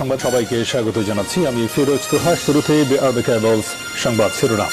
সংবাদ সবাইকে স্বাগত জানাচ্ছি। আমি ফিরোজ তোহা। শুরুতেই সংবাদ শিরোনাম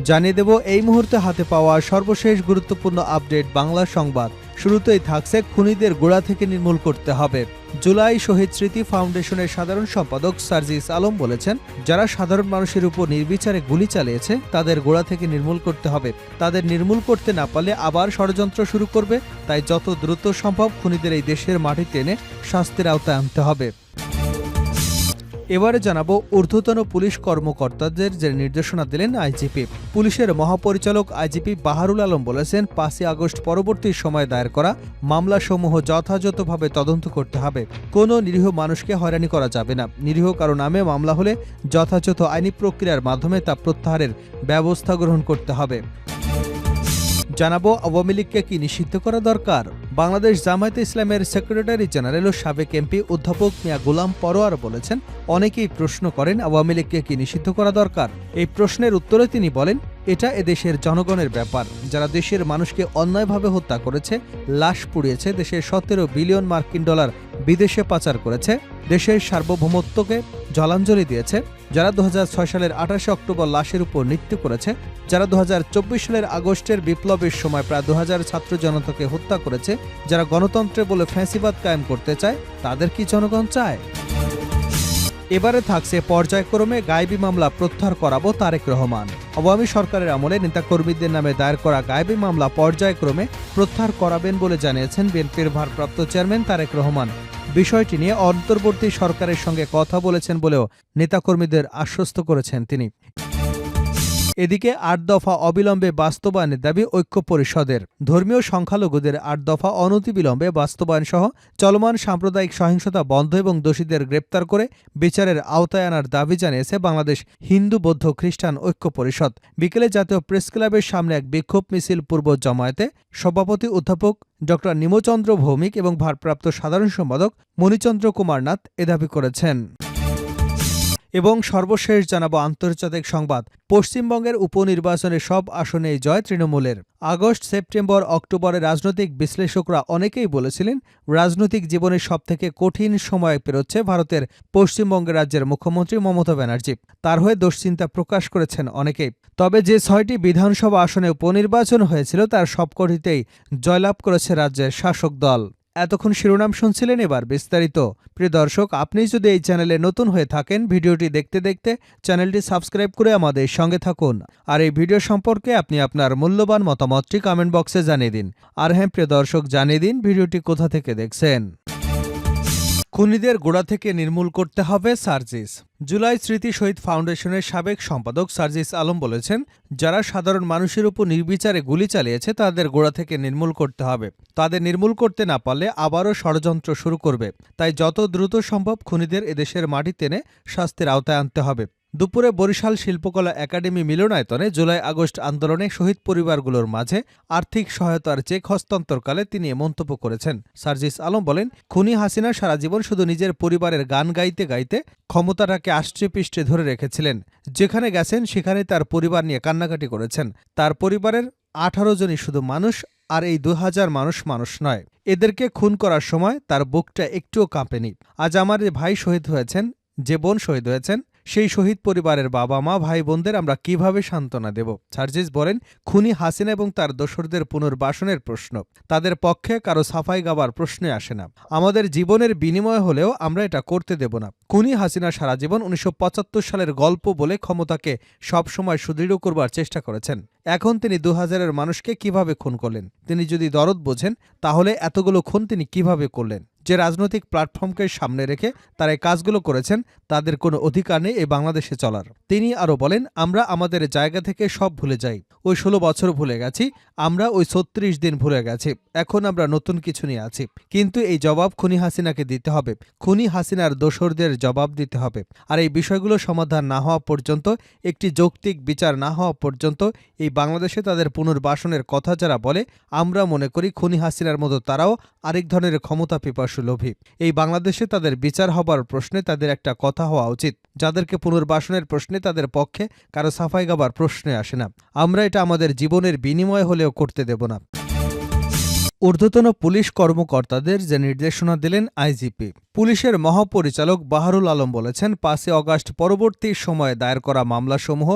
জানিয়ে দেব এই মুহূর্তে হাতে পাওয়া সর্বশেষ গুরুত্বপূর্ণ আপডেট বাংলা সংবাদ। শুরুতেই থাকছে খুনিদের গোড়া থেকে নির্মূল করতে হবে। জুলাই শহীদ স্মৃতি ফাউন্ডেশনের সাধারণ সম্পাদক সার্জিস আলম বলেছেন, যারা সাধারণ মানুষের উপর নির্বিচারে গুলি চালিয়েছে তাদের গোড়া থেকে নির্মূল করতে হবে। তাদের নির্মূল করতে না পারলে আবার ষড়যন্ত্র শুরু করবে। তাই যত দ্রুত সম্ভব খুনিদের এই দেশের মাটিতে এনে শাস্তির আওতায় আনতে হবে। এবারে জানাবো ঊর্ধ্বতন পুলিশ কর্মকর্তাদের যে নির্দেশনা দিলেন আইজিপি। পুলিশের মহাপরিচালক আইজিপি বাহারুল আলম বলেছেন, 5ই আগস্ট পরবর্তী সময়ে দায়ের করা মামলাসমূহ যথাযথভাবে তদন্ত করতে হবে। কোনো নিরীহ মানুষকে হয়রানি করা যাবে না। নিরীহ কারো নামে মামলা হলে যথাযথ আইনি প্রক্রিয়ার মাধ্যমে তা প্রত্যাহারের ব্যবস্থা গ্রহণ করতে হবে। জানাবো আওয়ামী লীগকে কি নিষিদ্ধ করা দরকার। বাংলাদেশ জামায়াতে ইসলামের সেক্রেটারি জেনারেল ও সাবেক এমপি অধ্যাপক মিয়া গোলাম পরোয়ার বলেছেন, অনেকেই প্রশ্ন করেন আওয়ামী লীগকে কি নিষিদ্ধ করা দরকার। এই প্রশ্নের উত্তরে তিনি বলেন, এটা এদেশের জনগণের ব্যাপার। যারা দেশের মানুষকে অন্যায়ভাবে হত্যা করেছে, লাশ পুড়িয়েছে, দেশের 17 বিলিয়ন মার্কিন ডলার বিদেশে পাচার করেছে, দেশের সার্বভৌমত্বকে জলাঞ্জলি দিয়েছে, যারা 2006 সালের 28 অক্টোবর লাশের উপর নৃত্য করেছে, যারা 2024 সালের আগস্টের বিপ্লবের সময় প্রায় 2000 ছাত্র জনতাকে হত্যা করেছে, যারা গণতন্ত্রে বলে ফ্যাসিবাদ কায়েম করতে চায়, তাদের কি জনগণ চায়? এবারে থাকছে পর্যায়ক্রমে গায়েবী মামলা প্রত্যাহার করাবো তারেক রহমান। আওয়ামী সরকারের আমলে নেতাকর্মীদের নামে দায়ের করা গায়েবী মামলা পর্যায়ক্রমে প্রত্যাহার করাবেন বলে জানিয়েছেন বিএনপির ভারপ্রাপ্ত চেয়ারম্যান তারেক রহমান। বিষয়টি নিয়ে অন্তর্বর্তী সরকারের সঙ্গে কথা বলেছেন বলেও নেতাকর্মীদের আশ্বস্ত করেছেন তিনি। এদিকে 8 দফা অবিলম্বে বাস্তবায়নের দাবি ঐক্য পরিষদের। ধর্মীয় সংখ্যালঘুদের 8 দফা অনতিবিলম্বে বাস্তবায়ন সহ চলমান সাম্প্রদায়িক সহিংসতা বন্ধ এবং দোষীদের গ্রেপ্তার করে বিচারের আওতায় আনার দাবি জানিয়েছে বাংলাদেশ হিন্দু বৌদ্ধ খ্রিস্টান ঐক্য পরিষদ। বিকেলে জাতীয় প্রেসক্লাবের সামনে এক বিক্ষোভ মিছিল পূর্ব জমায়েতে সভাপতি অধ্যাপক ড নিমচন্দ্র ভৌমিক এবং ভারপ্রাপ্ত সাধারণ সম্পাদক মণিচন্দ্র কুমার নাথ এ দাবি করেছেন। এবং সর্বশেষ জানাবো আন্তর্জাতিক সংবাদ। পশ্চিমবঙ্গের উপনির্বাচনে সব আসনেই জয় তৃণমূলের। আগস্ট, সেপ্টেম্বর, অক্টোবরে রাজনৈতিক বিশ্লেষকরা অনেকেই বলেছিলেন, রাজনৈতিক জীবনের সবথেকে কঠিন সময় পেরোচ্ছে ভারতের পশ্চিমবঙ্গ রাজ্যের মুখ্যমন্ত্রী মমতা ব্যানার্জি। তার হয়ে দুশ্চিন্তা প্রকাশ করেছেন অনেকেই। তবে যে 6টি বিধানসভা আসনে উপনির্বাচন হয়েছিল তার সবকটিতেই জয়লাভ করেছে রাজ্যের শাসক দল। এতক্ষণ শিরোনাম শুনছিলেন, এবার বিস্তারিত। প্রিয় দর্শক, আপনি যদি এই চ্যানেলে নতুন হয়ে থাকেন, ভিডিওটি দেখতে দেখতে চ্যানেলটি সাবস্ক্রাইব করে আমাদের সঙ্গে থাকুন। আর এই ভিডিও সম্পর্কে আপনি আপনার মূল্যবান মতামতটি কমেন্ট বক্সে জানিয়ে দিন। আর হ্যাঁ প্রিয় দর্শক, জানিয়ে দিন ভিডিওটি কোথা থেকে দেখছেন। খুনিদের গোড়া থেকে নির্মূল করতে হবে সার্জিস। জুলাই স্মৃতি শহীদ ফাউন্ডেশনের সাবেক সম্পাদক সার্জিস আলম বলেছেন, যারা সাধারণ মানুষের উপর নির্বিচারে গুলি চালিয়েছে তাদের গোড়া থেকে নির্মূল করতে হবে। তাদের নির্মূল করতে না পারলে আবারও ষড়যন্ত্র শুরু করবে। তাই যত দ্রুত সম্ভব খুনিদের এদেশের মাটিতে এনে শাস্তির আওতায় আনতে হবে। দুপুরে বরিশাল শিল্পকলা একাডেমি মিলনায়তনে জুলাই আগস্ট আন্দোলনে শহীদ পরিবারগুলোর মাঝে আর্থিক সহায়তার চেক হস্তান্তরকালে তিনি এ মন্তব্য করেছেন। সার্জিস আলম বলেন, খুনি হাসিনা সারা জীবন শুধু নিজের পরিবারের গান গাইতে গাইতে ক্ষমতাটাকে আষ্টে ধরে রেখেছিলেন। যেখানে গেছেন সেখানে তার পরিবার নিয়ে কান্নাকাটি করেছেন। তার পরিবারের 18 জনই শুধু মানুষ, আর এই 2000 মানুষ নয়। এদেরকে খুন করার সময় তার বুকটা একটুও কাঁপেনি। আজ আমার যে ভাই শহীদ হয়েছেন, যে বোন শহীদ হয়েছেন, সেই শহীদ পরিবারের বাবা মা ভাই বোনদের আমরা কিভাবে সান্ত্বনা দেব? সার্জিস বলেন, খুনি হাসিনা এবং তার দোসরদের পুনর্বাসনের প্রশ্ন, তাদের পক্ষে কারো সাফাই গাবার প্রশ্নে আসে না। আমাদের জীবনের বিনিময় হলেও আমরা এটা করতে দেব না। খুনি হাসিনা সারা জীবন 1975 সালের গল্প বলে ক্ষমতাকে সবসময় সুদৃঢ় করবার চেষ্টা করেছেন। এখন তিনি 2000-এর মানুষকে কিভাবে খুন করলেন? তিনি যদি দরদ বোঝেন তাহলে এতগুলো খুন তিনি কিভাবে করলেন? যে রাজনৈতিক প্ল্যাটফর্মকে সামনে রেখে তারা এই কাজগুলো করেছেন, তাদের কোনো অধিকার নেই এই বাংলাদেশে চলার। তিনি আরও বলেন, আমরা আমাদের জায়গা থেকে সব ভুলে যাই। ওই 16 বছর ভুলে গেছি, আমরা ওই 36 দিন ভুলে গেছি। এখন আমরা নতুন কিছু নিয়ে আছি। কিন্তু এই জবাব খুনি হাসিনাকে দিতে হবে। খুনি হাসিনার দোসরদের জবাব দিতে হবে। আর এই বিষয়গুলো সমাধান না হওয়া পর্যন্ত, একটি যৌক্তিক বিচার না হওয়া পর্যন্ত এই বাংলাদেশে তাদের পুনর্বাসনের কথা যারা বলে, আমরা মনে করি খুনি হাসিনার মতো তারাও আরেক ধরনের ক্ষমতা পিপাসু লোভী। এই বাংলাদেশে তাদের বিচার হবার প্রশ্নে তাদের একটা কথা হওয়া উচিত। যাদেরকে পুনর্বাসনের প্রশ্নে তাদের পক্ষে কারো সাফাই গাবার প্রশ্নে আসে না। আমরা এটা আমাদের জীবনের বিনিময় হলেও করতে দেব না। ঊর্ধ্বতন পুলিশ কর্মকর্তাদের যে নির্দেশনা দিলেন আইজিপি। পুলিশের মহাপরিচালক বাহারুল আলম বলেছেন, ৫ই আগস্ট পরবর্তী সময়ে দায়ের করা মামলাসমূহ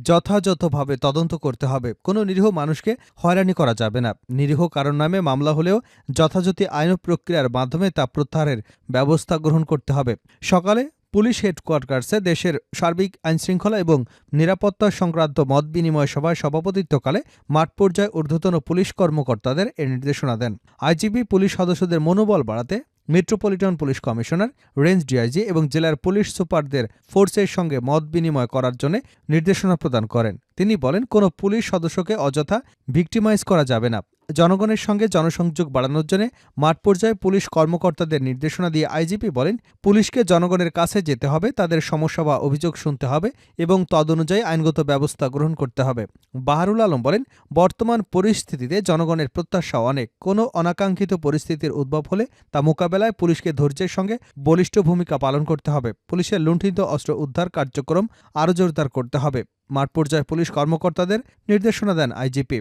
যথাযথভাবে তদন্ত করতে হবে। কোনো নিরীহ মানুষকে হয়রানি করা যাবে না। নিরীহ কারণ নামে মামলা হলেও যথাযথ আইন প্রক্রিয়ার মাধ্যমে তা প্রত্যাহারের ব্যবস্থা গ্রহণ করতে হবে। সকালে পুলিশ হেডকোয়ার্টার্সে দেশের সার্বিক আইনশৃঙ্খলা এবং নিরাপত্তা সংক্রান্ত মতবিনিময় সভায় সভাপতিত্বকালে মাঠ পর্যায়ে ঊর্ধ্বতন পুলিশ কর্মকর্তাদের এ নির্দেশনা দেন। আইজিপি পুলিশ সদস্যদের মনোবল বাড়াতে metropolitan police commissioner, range DIG এবং জেলার পুলিশ সুপারদের ফোর্সের সঙ্গে মত বিনিময় করার জন্য নির্দেশনা প্রদান করেন। তিনি বলেন, কোনো পুলিশ সদস্যকে অযথা ভিক্টিমাইজ করা যাবে না। জনগণের সঙ্গে জনসংযোগ বাড়ানোর জন্য মাঠ পর্যায়ে পুলিশ কর্মকর্তাদের নির্দেশনা দিয়ে আইজিপি বলেন, পুলিশকে জনগণের কাছে যেতে হবে, তাদের সমস্যা বা অভিযোগ শুনতে হবে এবং তদনুযায়ী আইনগত ব্যবস্থা গ্রহণ করতে হবে। বাহারুল আলম বলেন, বর্তমান পরিস্থিতিতে জনগণের প্রত্যাশা অনেক। কোনো অনাকাঙ্ক্ষিত পরিস্থিতির উদ্ভব হলে তা মোকাবেলায় পুলিশকে ধৈর্যের সঙ্গে বলিষ্ঠ ভূমিকা পালন করতে হবে। পুলিশের লুণ্ঠিত অস্ত্র উদ্ধার কার্যক্রম আরও জোরদার করতে হবে। মাঠ পর্যায়ে পুলিশ কর্মকর্তাদের নির্দেশনা দেন আইজিপি।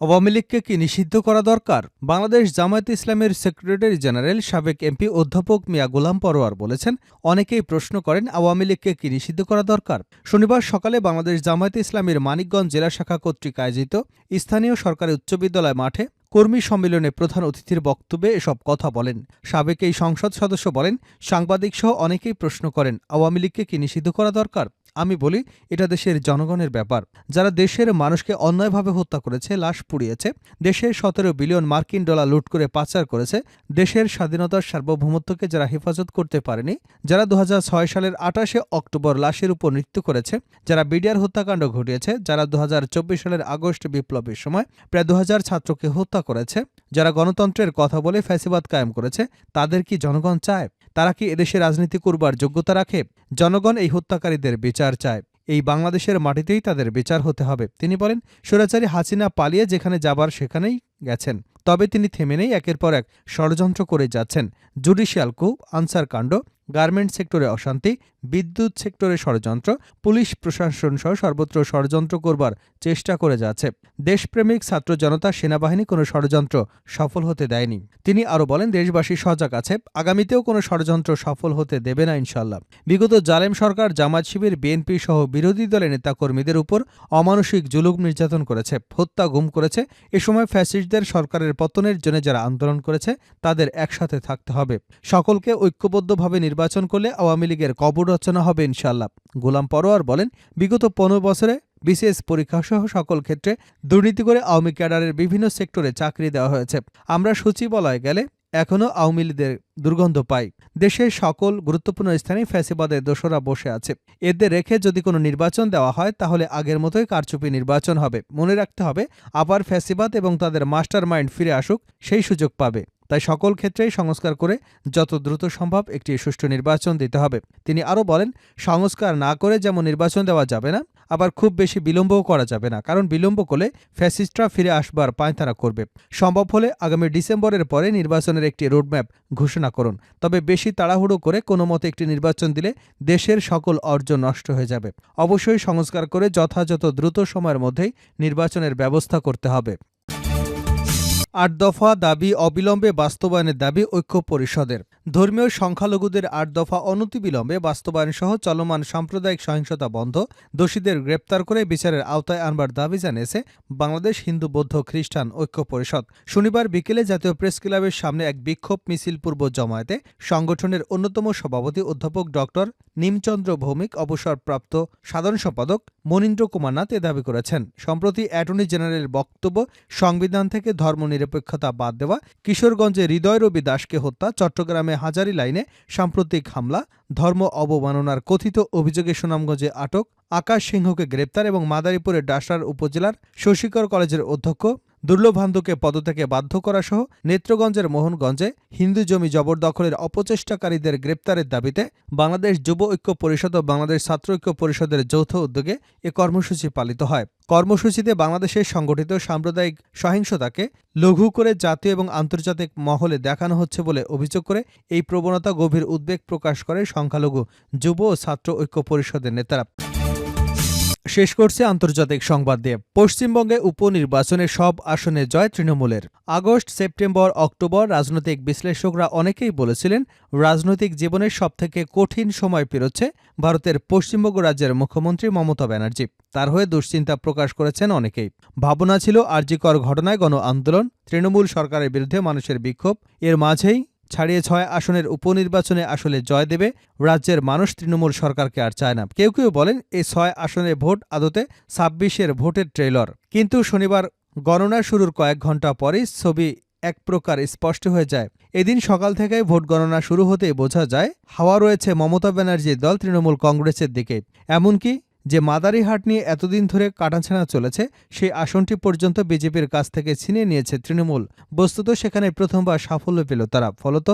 আওয়ামী লীগকে কি নিষিদ্ধ করা দরকার? বাংলাদেশ জামায়াতে ইসলামের সেক্রেটারি জেনারেল সাবেক এমপি অধ্যাপক মিয়া গোলাম পরোয়ার বলেছেন, অনেকেই প্রশ্ন করেন আওয়ামী লীগকে কি নিষিদ্ধ করা দরকার। শনিবার সকালে বাংলাদেশ জামায়াতে ইসলামের মানিকগঞ্জ জেলা শাখা কর্তৃক আয়োজিত স্থানীয় সরকারি উচ্চ বিদ্যালয় মাঠে কর্মী সম্মেলনে প্রধান অতিথির বক্তব্যে এসব কথা বলেন। সাবেক এই সংসদ সদস্য বলেন, সাংবাদিকসহ অনেকেই প্রশ্ন করেন আওয়ামী লীগকে কি নিষিদ্ধ করা দরকার। আমি বলি, এটা দেশের জনগণের ব্যাপার। যারা দেশের মানুষকে অন্যায়ভাবে হত্যা করেছে, লাশ পুড়িয়েছে, দেশের ১৭ বিলিয়ন মার্কিন ডলার লুট করে পাচার করেছে, দেশের স্বাধীনতার সার্বভৌমত্বকে যারা হেফাজত করতে পারেনি, যারা ২০০৬ সালের ২৮শে অক্টোবর লাশের উপর নৃত্য করেছে, যারা বিডিআর হত্যাকাণ্ড ঘটিয়েছে, যারা ২০২৪ সালের আগস্ট বিপ্লবের সময় প্রায় ২০০০ ছাত্রকে হত্যা করেছে, যারা গণতন্ত্রের কথা বলে ফ্যাসিবাদ কায়েম করেছে, তাদের কি জনগণ চায়? তারা কি এদেশে রাজনীতি করবার যোগ্যতা রাখে? জনগণ এই হত্যাকারীদের বিচার চায়। এই বাংলাদেশের মাটিতেই তাদের বিচার হতে হবে। তিনি বলেন, স্বৈরাচারী হাসিনা পালিয়ে যেখানে যাবার সেখানেই গেছেন, তবে তিনি থেমে নেই, একের পর এক ষড়যন্ত্র করে যাচ্ছেন। জুডিশিয়াল coup, আনসার কাণ্ড, গার্মেন্ট সেক্টরে অশান্তি, বিদ্যুৎ সেক্টরে ষড়যন্ত্র, পুলিশ প্রশাসন সহ সর্বত্র ষড়যন্ত্র করবার চেষ্টা করে যাচ্ছে। দেশপ্রেমিক ছাত্র জনতা, সেনাবাহিনী কোনো ষড়যন্ত্র সফল হতে দেয়নি। তিনি আরও বলেন, দেশবাসী সজাগ আছে, আগামীতেও কোনো ষড়যন্ত্র সফল হতে দেবে না ইনশাল্লাহ। বিগত জালেম সরকার জামায়াত শিবির, বিএনপি সহ বিরোধী দলের নেতাকর্মীদের উপর অমানসিক জুলুম নির্যাতন করেছে, হত্যা গুম করেছে। এ সময় ফ্যাসিস্টদের সরকারের পতনের জন্য যারা আন্দোলন করেছে, তাদের একসাথে থাকতে হবে। সকলকে ঐক্যবদ্ধভাবে নির্বাচন করলে আওয়ামী লীগের কবর রচনা হবে ইনশাল্লাহ। গোলাম পরোয়ার বলেন, বিগত ১৫ বছরে বিসিএস পরীক্ষাসহ সকল ক্ষেত্রে দুর্নীতি করে আওয়ামী ক্যাডারের বিভিন্ন সেক্টরে চাকরি দেওয়া হয়েছে। আমরা সচিবালয়ে গেলে এখনও আওয়ামী লীগের দুর্গন্ধ পাই। দেশের সকল গুরুত্বপূর্ণ স্থানে ফ্যাসিবাদের দোসরা বসে আছে। এদের রেখে যদি কোনো নির্বাচন দেওয়া হয়, তাহলে আগের মতোই কারচুপি নির্বাচন হবে। মনে রাখতে হবে, আবার ফ্যাসিবাদ এবং তাদের মাস্টার মাইন্ড ফিরে আসুক, সেই সুযোগ পাবে। তাই সকল ক্ষেত্রেই সংস্কার করে যত দ্রুত সম্ভব একটি সুষ্ঠু নির্বাচন দিতে হবে। তিনি আরও বলেন, সংস্কার না করে যেমন নির্বাচন দেওয়া যাবে না, আবার খুব বেশি বিলম্বও করা যাবে না, কারণ বিলম্ব করলে ফ্যাসিস্টরা ফিরে আসবার পায়তারা করবে। সম্ভব হলে আগামী ডিসেম্বরের পরে নির্বাচনের একটি রোডম্যাপ ঘোষণা করুন। তবে বেশি তাড়াহুড়ো করে কোনো মতে একটি নির্বাচন দিলে দেশের সকল অর্জন নষ্ট হয়ে যাবে। অবশ্যই সংস্কার করে যথাযথ দ্রুত সময়ের মধ্যেই নির্বাচনের ব্যবস্থা করতে হবে। ৮ দফা দাবি অবিলম্বে বাস্তবায়নের দাবি ঐক্য পরিষদের। ধর্মীয় সংখ্যালঘুদের ৮ দফা অনতিবিলম্বে বাস্তবায়নসহ চলমান সাম্প্রদায়িক সহিংসতা বন্ধ, দোষীদের গ্রেপ্তার করে বিচারের আওতায় আনবার দাবি জানিয়েছে বাংলাদেশ হিন্দু বৌদ্ধ খ্রিস্টান ঐক্য পরিষদ। শনিবার বিকেলে জাতীয় প্রেস ক্লাবের সামনে এক বিক্ষোভ মিছিল পূর্ব জমায়েতে সংগঠনের অন্যতম সভাপতি অধ্যাপক ডক্টর নিমচন্দ্র ভৌমিক, অবসরপ্রাপ্ত সাধারণ সম্পাদক মনীন্দ্র কুমার নাথ এ দাবি করেছেন। সম্প্রতি অ্যাটর্নি জেনারেলের বক্তব্য, সংবিধান থেকে ধর্মনিরপেক্ষতা বাদ দেওয়া, কিশোরগঞ্জে হৃদয় রবি দাসকে হত্যা, চট্টগ্রামে হাজারী লাইনে সাম্প্রতিক হামলা, ধর্ম অবমাননার কথিত অভিযোগে সুনামগঞ্জে আটক আকাশ সিংহকে গ্রেপ্তার এবং মাদারীপুরের ডাসার উপজেলার শশীকর কলেজের অধ্যক্ষ দুর্লভান্ধুকে পদত্যাগে বাধ্য করা সহ নেত্রগঞ্জের মোহনগঞ্জে হিন্দু জমি জবরদখলের অপচেষ্টাকারীদের গ্রেপ্তারের দাবিতে বাংলাদেশ যুব ঐক্য পরিষদ ও বাংলাদেশ ছাত্র ঐক্য পরিষদের যৌথ উদ্যোগে এ কর্মসূচি পালিত হয়। কর্মসূচিতে বাংলাদেশের সংগঠিত সাম্প্রদায়িক সহিংসতাকে লঘু করে জাতীয় এবং আন্তর্জাতিক মহলে দেখানো হচ্ছে বলে অভিযোগ করে এই প্রবণতা গভীর উদ্বেগ প্রকাশ করে সংখ্যালঘু যুব ও ছাত্র ঐক্য পরিষদের নেতারা। শেষ করছে আন্তর্জাতিক সংবাদ দিয়ে। পশ্চিমবঙ্গে উপনির্বাচনে সব আসনে জয় তৃণমূলের। আগস্ট, সেপ্টেম্বর, অক্টোবর রাজনৈতিক বিশ্লেষকরা অনেকেই বলেছিলেন রাজনৈতিক জীবনের সবথেকে কঠিন সময় পেরোচ্ছে ভারতের পশ্চিমবঙ্গ রাজ্যের মুখ্যমন্ত্রী মমতা ব্যানার্জি। তার হয়ে দুশ্চিন্তা প্রকাশ করেছেন অনেকেই। ভাবনা ছিল আরজিকর ঘটনায় গণ আন্দোলন, তৃণমূল সরকারের বিরুদ্ধে মানুষের বিক্ষোভ, এর মাঝেই ছাড়িয়ে ৬ আসনের উপনির্বাচনে আসলে জয় দেবে রাজ্যের মানুষ, তৃণমূল সরকারকে আর চায় না। কেউ কেউ বলেন এই ৬ আসনের ভোট আদতে ২৬-এর ভোটের ট্রেলর। কিন্তু শনিবার গণনা শুরুর কয়েক ঘণ্টা পরেই ছবি এক প্রকার স্পষ্ট হয়ে যায়। এদিন সকাল থেকেই ভোট গণনা শুরু হতেই বোঝা যায় হাওয়া রয়েছে মমতা ব্যানার্জির দল তৃণমূল কংগ্রেসের দিকে। এমনকি যে মাদারিহাট নিয়ে এতদিন ধরে কাটাছেঁড়া চলেছে সেই আসনটি পর্যন্ত বিজেপির কাছ থেকে ছিনিয়ে নিয়েছে তৃণমূল। বস্তুত সেখানে প্রথমবার সাফল্য পেল তারা। ফলত